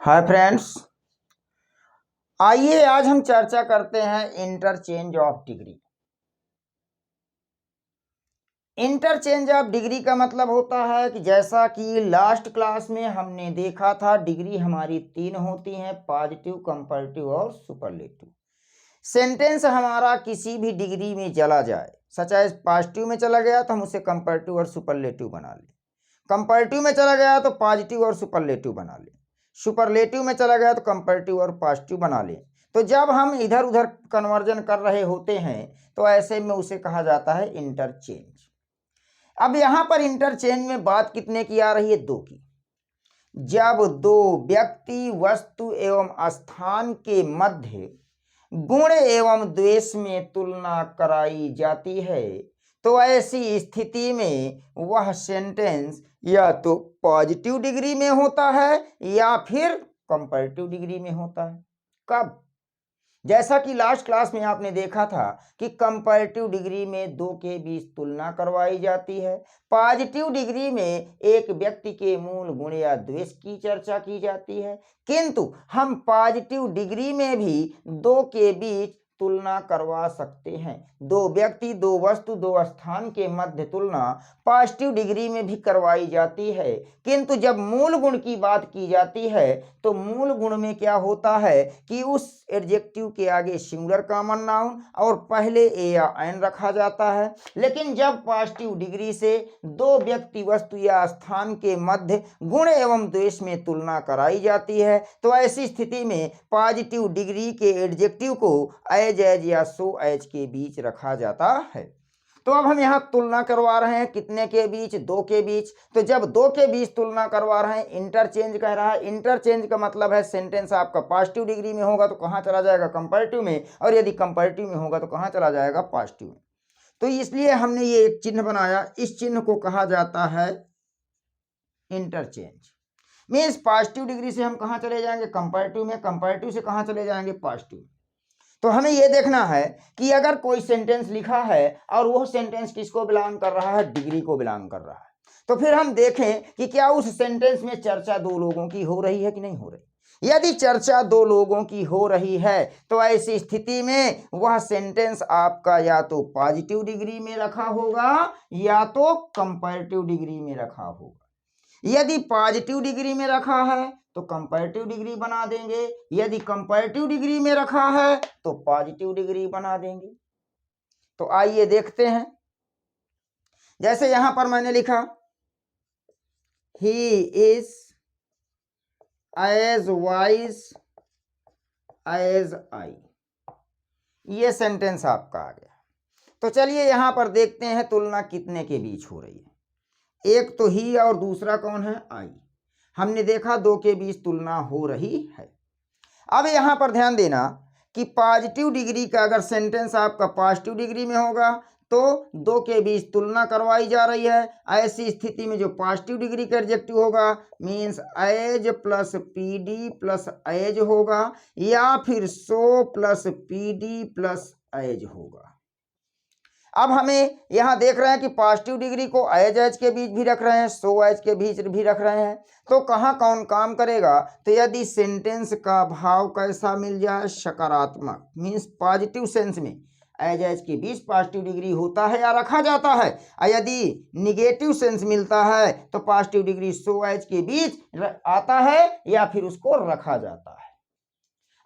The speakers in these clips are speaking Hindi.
हाय फ्रेंड्स, आइए आज हम चर्चा करते हैं interchange of degree. Interchange of degree का मतलब होता है कि जैसा कि लास्ट क्लास में हमने देखा था, डिग्री हमारी तीन होती हैं, पॉजिटिव, कंपैरेटिव और सुपरलेटिव। सेंटेंस हमारा किसी भी डिग्री में चला जाए, सच एज पॉजिटिव में चला गया तो हम उसे कंपैरेटिव और सुपरलेटिव बना लें, कंपैरेटिव में चला गया तो पॉजिटिव और सुपरलेटिव बना लें, सुपरलेटिव में चला गया तो कंपैरेटिव और पॉजिटिव बना लें। तो जब हम इधर उधर कन्वर्जन कर रहे होते हैं तो ऐसे में उसे कहा जाता है इंटरचेंज। अब यहां पर इंटरचेंज में बात कितने की आ रही है? दो की। जब दो व्यक्ति, वस्तु एवं स्थान के मध्य गुण एवं द्वेष में तुलना कराई जाती है तो ऐसी स्थिति में वह सेंटेंस या तो पॉजिटिव डिग्री में होता है या फिर कंपैरेटिव डिग्री में होता है। कब? जैसा कि लास्ट क्लास में आपने देखा था कि कंपैरेटिव डिग्री में दो के बीच तुलना करवाई जाती है, पॉजिटिव डिग्री में एक व्यक्ति के मूल गुण या द्वेष की चर्चा की जाती है, किंतु हम पॉजिटिव डिग्री में भी दो के बीच तुलना करवा सकते हैं। दो व्यक्ति, दो वस्तु, दो स्थान के मध्य तुलना पॉजिटिव डिग्री में भी करवाई जाती है, किंतु जब मूल गुण की बात की जाती है तो मूल गुण में क्या होता है कि उस एडजेक्टिव के आगे सिंगुलर कॉमन नाउन और पहले ए या एन रखा जाता है। लेकिन जब पॉजिटिव डिग्री से दो व्यक्ति, वस्तु या स्थान के मध्य गुण एवं द्वेष में तुलना कराई जाती है तो ऐसी स्थिति में पॉजिटिव डिग्री के एडजेक्टिव को एज या सो एज के बीच रखा जाता है। तो अब हम यहाँ तुलना करवा रहे हैं कितने के बीच? दो के बीच। तो जब दो के बीच तुलना करवा रहे हैं, इंटरचेंज कह रहा है। इंटरचेंज का मतलब है सेंटेंस आपका पॉजिटिव डिग्री में होगा तो कहाँ चला जाएगा? कंपैरेटिव में, और यदि कंपैरेटिव में होगा तो कहाँ चला जाएगा? पॉजिटिव में। तो इसलिए हमने ये एक चिन्ह बनाया, इस चिन्ह को कहा जाता है इंटरचेंज। मीन्स पॉजिटिव डिग्री से हम कहाँ चले जाएंगे? कंपैरेटिव में, कंपैरेटिव से कहाँ चले जाएंगे? पॉजिटिव। तो हमें यह देखना है कि अगर कोई सेंटेंस लिखा है और वो सेंटेंस किसको बिलोंग कर रहा है? डिग्री को बिलोंग कर रहा है। तो फिर हम देखें कि क्या उस सेंटेंस में चर्चा दो लोगों की हो रही है कि नहीं हो रही। यदि चर्चा दो लोगों की हो रही है तो ऐसी स्थिति में वह सेंटेंस आपका या तो पॉजिटिव डिग्री में रखा होगा या तो कंपैरेटिव डिग्री में रखा होगा। यदि पॉजिटिव डिग्री में रखा है तो कंपैरेटिव डिग्री बना देंगे, यदि कंपैरेटिव डिग्री में रखा है तो पॉजिटिव डिग्री बना देंगे। तो आइए देखते हैं। जैसे यहां पर मैंने लिखा he is as wise as I, ये सेंटेंस आपका आ गया। तो चलिए यहां पर देखते हैं तुलना कितने के बीच हो रही है। एक तो ही और दूसरा कौन है? आई। हमने देखा दो के बीच तुलना हो रही है। अब यहां पर ध्यान देना कि पॉजिटिव डिग्री का अगर सेंटेंस आपका पॉजिटिव डिग्री में होगा तो दो के बीच तुलना करवाई जा रही है। ऐसी स्थिति में जो पॉजिटिव डिग्री का एडजेक्टिव होगा means as plus PD plus as होगा या फिर so plus PD plus as होगा। अब हमें यहां देख रहे हैं कि पॉजिटिव डिग्री को एज के बीच भी रख रहे हैं, सो एज के बीच भी रख रहे हैं। तो कहां कौन काम करेगा? तो यदि सेंटेंस का भाव कैसा मिल जाए? सकारात्मक, मीन्स पॉजिटिव सेंस में एज के बीच पॉजिटिव डिग्री होता है या रखा जाता है, और यदि निगेटिव सेंस मिलता है तो पॉजिटिव डिग्री सो एज के बीच आता है या फिर उसको रखा जाता है।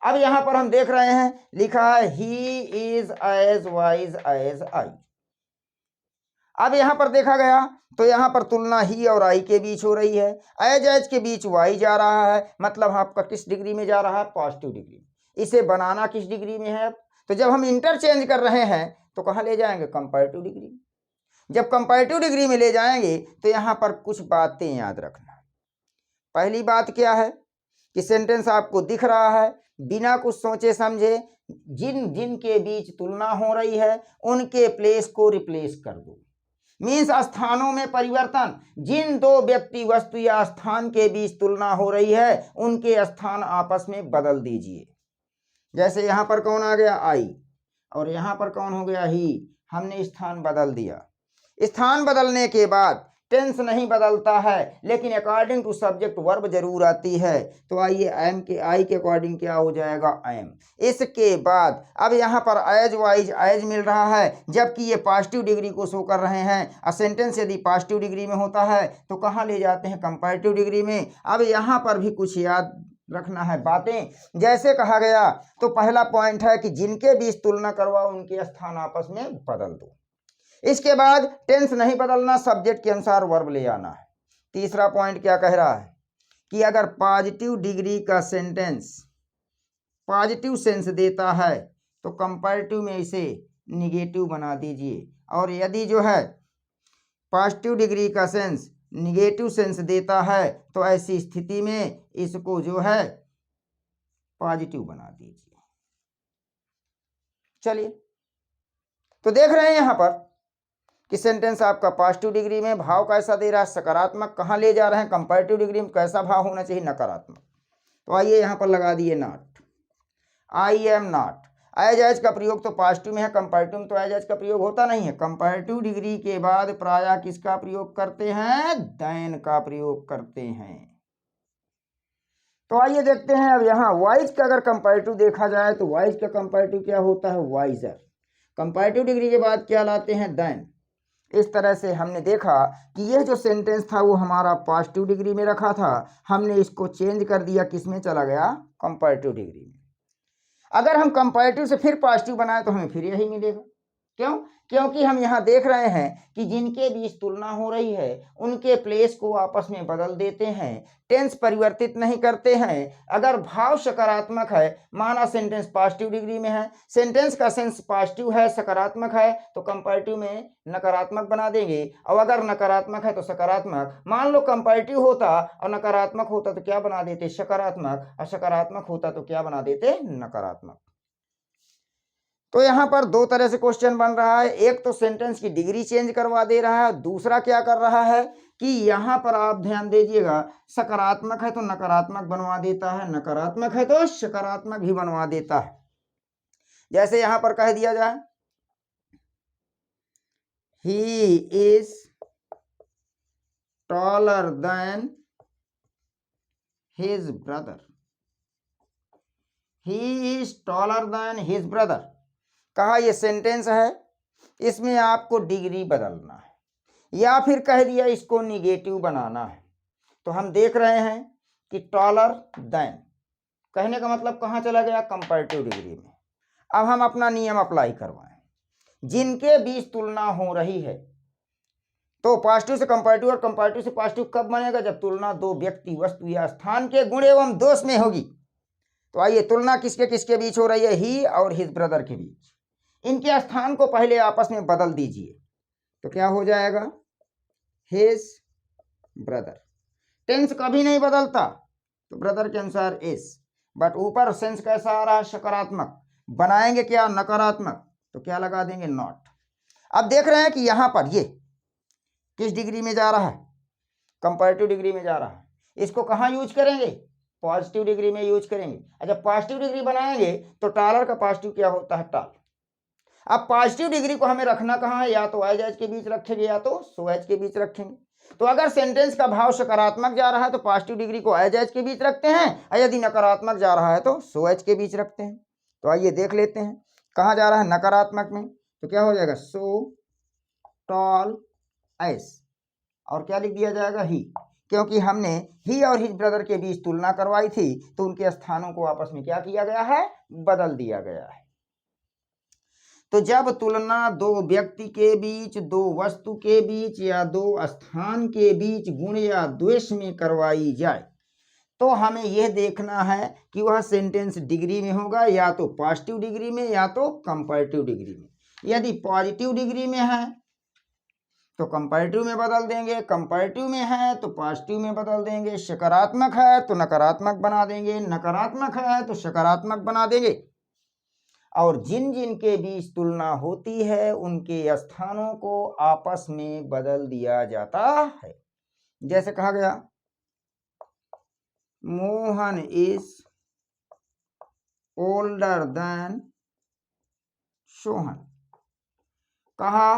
अब यहां पर हम देख रहे हैं लिखा है he is as wise as I. अब यहां पर देखा गया तो यहां पर तुलना ही और आई के बीच हो रही है। एज के बीच वाई जा रहा है, मतलब आपका किस डिग्री में जा रहा है? Positive degree. इसे बनाना किस डिग्री में है? तो जब हम इंटरचेंज कर रहे हैं तो कहां ले जाएंगे? Comparative degree. जब कंपैरेटिव डिग्री में ले जाएंगे तो यहां पर कुछ बातें याद रखना। पहली बात क्या है कि सेंटेंस आपको दिख रहा है, बिना कुछ सोचे समझे जिन जिन के बीच तुलना हो रही है उनके प्लेस को रिप्लेस कर दो। मीन्स स्थानों में परिवर्तन। जिन दो व्यक्ति, वस्तु या स्थान के बीच तुलना हो रही है उनके स्थान आपस में बदल दीजिए। जैसे यहां पर कौन आ गया? आई, और यहां पर कौन हो गया? ही। हमने स्थान बदल दिया। स्थान बदलने के बाद टेंस नहीं बदलता है, लेकिन अकॉर्डिंग टू सब्जेक्ट वर्ब जरूर आती है। तो आइए एम के आई के अकॉर्डिंग क्या हो जाएगा, एम। इसके बाद अब यहाँ पर एज वाइज एज मिल रहा है, जबकि ये पॉजिटिव डिग्री को शो कर रहे हैं। सेंटेंस यदि पॉजिटिव डिग्री में होता है तो कहाँ ले जाते हैं, कंपैरेटिव डिग्री में। अब यहाँ पर भी कुछ याद रखना है बातें, जैसे कहा गया तो पहला पॉइंट है कि जिनके बीच तुलना करवाओ उनके स्थान आपस में बदल दो। इसके बाद टेंस नहीं बदलना, सब्जेक्ट के अनुसार वर्ब ले आना है। तीसरा पॉइंट क्या कह रहा है कि अगर पॉजिटिव डिग्री का सेंटेंस पॉजिटिव सेंस देता है तो कंपैरेटिव में इसे निगेटिव बना दीजिए, और यदि जो है पॉजिटिव डिग्री का सेंस निगेटिव सेंस देता है तो ऐसी स्थिति में इसको जो है पॉजिटिव बना दीजिए। चलिए, तो देख रहे हैं यहां पर कि सेंटेंस आपका पॉजिटिव डिग्री में भाव कैसा दे रहा है, सकारात्मक। कहाँ ले जा रहे हैं, कंपैरेटिव डिग्री में कैसा भाव होना चाहिए, नकारात्मक। तो आइए यहां पर लगा दिए not, I am not. As का प्रयोग तो पॉजिटिव में है, कंपैरेटिव में तो एज का प्रयोग होता नहीं है। कंपैरेटिव डिग्री के बाद प्रायः किसका प्रयोग करते हैं, देन का प्रयोग करते हैं। तो आइए देखते हैं अब यहाँ वाइज का अगर कंपैरेटिव देखा जाए तो वाइज का कंपैरेटिव क्या होता है, वाइजर। कंपैरेटिव डिग्री के बाद क्या लाते हैं, देन। इस तरह से हमने देखा कि यह जो सेंटेंस था वो हमारा पॉजिटिव डिग्री में रखा था, हमने इसको चेंज कर दिया, किसमें चला गया, कंपैरेटिव डिग्री में। अगर हम कंपैरेटिव से फिर पॉजिटिव बनाए तो हमें फिर यही मिलेगा। क्यों, क्योंकि हम यहाँ देख रहे हैं कि जिनके बीच तुलना हो रही है उनके प्लेस को आपस में बदल देते हैं, टेंस परिवर्तित नहीं करते हैं। अगर भाव सकारात्मक है, माना सेंटेंस पॉजिटिव डिग्री में है, सेंटेंस का सेंस पॉजिटिव है, सकारात्मक है, तो कंपैरेटिव में नकारात्मक बना देंगे। और अगर नकारात्मक है तो सकारात्मक। मान लो कंपैरेटिव होता और नकारात्मक होता तो क्या बना देते, सकारात्मक, और सकारात्मक होता तो क्या बना देते, नकारात्मक। तो यहाँ पर दो तरह से क्वेश्चन बन रहा है, एक तो सेंटेंस की डिग्री चेंज करवा दे रहा है, दूसरा क्या कर रहा है कि यहाँ पर आप ध्यान दीजिएगा, सकारात्मक है तो नकारात्मक बनवा देता है, नकारात्मक है तो सकारात्मक भी बनवा देता है। जैसे यहाँ पर कह दिया जाए he is taller than his brother, he is taller than his brother. कहा ये सेंटेंस है, इसमें आपको डिग्री बदलना है, या फिर कह दिया इसको निगेटिव बनाना है। तो हम देख रहे हैं कि टॉलर देन कहने का मतलब कहाँ चला गया, कंपैरेटिव डिग्री में। अब हम अपना नियम अप्लाई करवाएं, जिनके बीच तुलना हो रही है तो पॉजिटिव से कंपैरेटिव और कंपैरेटिव से पॉजिटिव कब बनेगा, जब तुलना दो व्यक्ति, वस्तु या स्थान के गुण एवं दोष में होगी। तो आइए तुलना किसके किसके बीच हो रही है, ही और हिज ब्रदर के बीच। इनके स्थान को पहले आपस में बदल दीजिए, तो क्या हो जाएगा, हिज ब्रदर। टेंस कभी नहीं बदलता तो ब्रदर के अनुसार इज, बट ऊपर सेंस कैसा आ रहा है, सकारात्मक। बनाएंगे क्या, नकारात्मक, तो क्या लगा देंगे, नॉट। अब देख रहे हैं कि यहां पर ये किस डिग्री में जा रहा है, कंपैरेटिव डिग्री में जा रहा है। इसको कहाँ यूज करेंगे, पॉजिटिव डिग्री में यूज करेंगे। अच्छा, पॉजिटिव डिग्री बनाएंगे तो टॉलर का पॉजिटिव क्या होता है, टॉल। अब पॉजिटिव डिग्री को हमें रखना कहाँ है, या तो एज के बीच रखेंगे या तो सो एज के बीच रखेंगे। तो अगर सेंटेंस का भाव सकारात्मक जा रहा है तो पॉजिटिव डिग्री को एज के बीच रखते हैं, और यदि नकारात्मक जा रहा है तो सो एज के बीच रखते हैं। तो आइए देख लेते हैं कहाँ जा रहा है, नकारात्मक में। तो क्या हो जाएगा, सो टॉल एस, और क्या लिख दिया जाएगा, ही, क्योंकि हमने ही और हिज ब्रदर के बीच तुलना करवाई थी तो उनके स्थानों को आपस में क्या किया गया है, बदल दिया गया है। तो जब तुलना दो व्यक्ति के बीच, दो वस्तु के बीच या दो स्थान के बीच गुण या द्वेष में करवाई जाए तो हमें यह देखना है कि वह सेंटेंस डिग्री में होगा, या तो पॉजिटिव डिग्री में या तो कंपैरेटिव डिग्री में। यदि पॉजिटिव डिग्री में है तो कंपैरेटिव में बदल देंगे, कंपैरेटिव में है तो पॉजिटिव में बदल देंगे, सकारात्मक है तो नकारात्मक बना देंगे, नकारात्मक है तो सकारात्मक बना देंगे। और जिन जिन के बीच तुलना होती है उनके स्थानों को आपस में बदल दिया जाता है। जैसे कहा गया Mohan is older than Sohan. कहा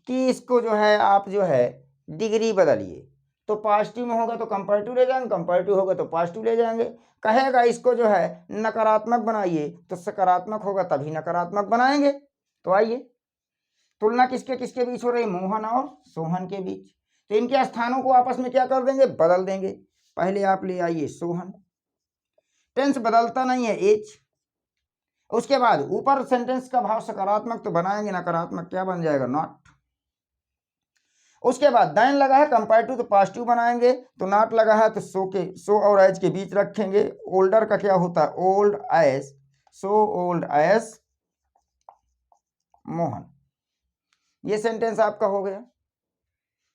कि इसको जो है आप जो है डिग्री बदलिए, तो पॉजिटिव में होगा तो कंपैरेटिव ले जाएंगे, कंपैरेटिव होगा तो पॉजिटिव ले जाएंगे। कहेगा इसको जो है नकारात्मक बनाइए, तो सकारात्मक होगा तभी नकारात्मक बनाएंगे। तो आइए, तुलना किसके किसके बीच हो रही है? मोहन और सोहन के बीच। तो इनके स्थानों को आपस में क्या कर देंगे? बदल देंगे। पहले आप ले आइए सोहन, टेंस बदलता नहीं है, एज। उसके बाद ऊपर सेंटेंस का भाव सकारात्मक तो बनाएंगे, नकारात्मक क्या बन जाएगा? नॉट। उसके बाद देन लगा है कंपैरेटिव तो पॉजिटिव बनाएंगे, तो नॉट लगा है तो सो और एज के बीच रखेंगे। ओल्डर का क्या होता है? Old as, so old as Mohan. ये सेंटेंस आपका हो गया।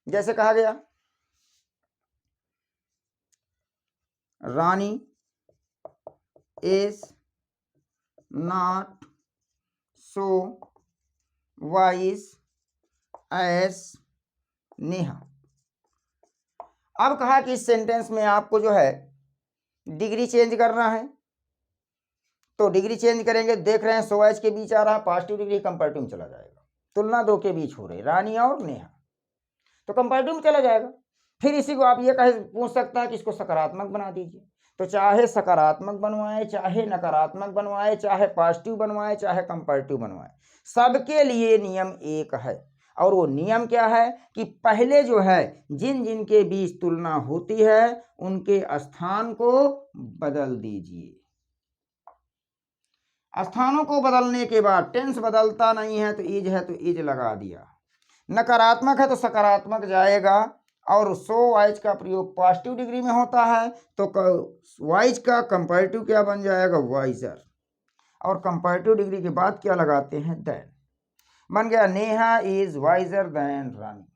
जैसे कहा गया Rani is not so wise as Neha. अब कहा कि इस सेंटेंस में आपको जो है डिग्री चेंज करना है, तो डिग्री चेंज करेंगे। देख रहे हैं सो एज के बीच आ रहा है, पॉजिटिव डिग्री कंपैरेटिव में चला जाएगा। तुलना दो के बीच हो रही, रानी और नेहा, तो कंपैरेटिव में चला जाएगा। फिर इसी को आप ये कह पूछ सकता है कि इसको सकारात्मक बना दीजिए, तो चाहे सकारात्मक बनवाए, चाहे नकारात्मक बनवाए, चाहे पॉजिटिव बनवाए, चाहे कंपैरेटिव बनवाए, सबके लिए नियम एक है। और वो नियम क्या है कि पहले जो है जिन जिन के बीच तुलना होती है उनके स्थान को बदल दीजिए। स्थानों को बदलने के बाद टेंस बदलता नहीं है तो इज है तो इज लगा दिया। नकारात्मक है तो सकारात्मक जाएगा, और सो वाइज का प्रयोग पॉजिटिव डिग्री में होता है तो वाइज का कंपैरेटिव क्या बन जाएगा? वाइजर। और कंपैरेटिव डिग्री के बाद क्या लगाते हैं? देन। बन गया नेहा इज वाइजर देन रानी।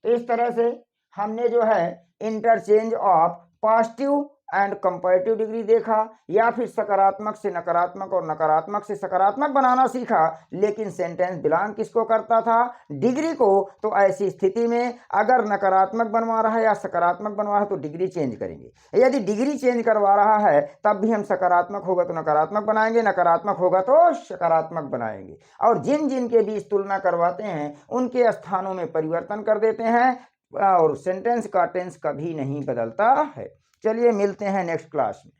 तो इस तरह से हमने जो है interchange of positive and comparative degree देखा, या फिर सकारात्मक से नकारात्मक और नकारात्मक से सकारात्मक बनाना सीखा। लेकिन सेंटेंस बिलोंग किसको करता था? डिग्री को। तो ऐसी स्थिति में अगर नकारात्मक बनवा रहा है या सकारात्मक बनवा रहा है तो डिग्री चेंज करेंगे। यदि डिग्री चेंज करवा रहा है तब भी हम सकारात्मक होगा तो नकारात्मक बनाएंगे, नकारात्मक होगा तो सकारात्मक बनाएंगे। और जिन जिन के बीच तुलना करवाते हैं उनके स्थानों में परिवर्तन कर देते हैं, और सेंटेंस का टेंस कभी नहीं बदलता है। चलिए मिलते हैं नेक्स्ट क्लास में।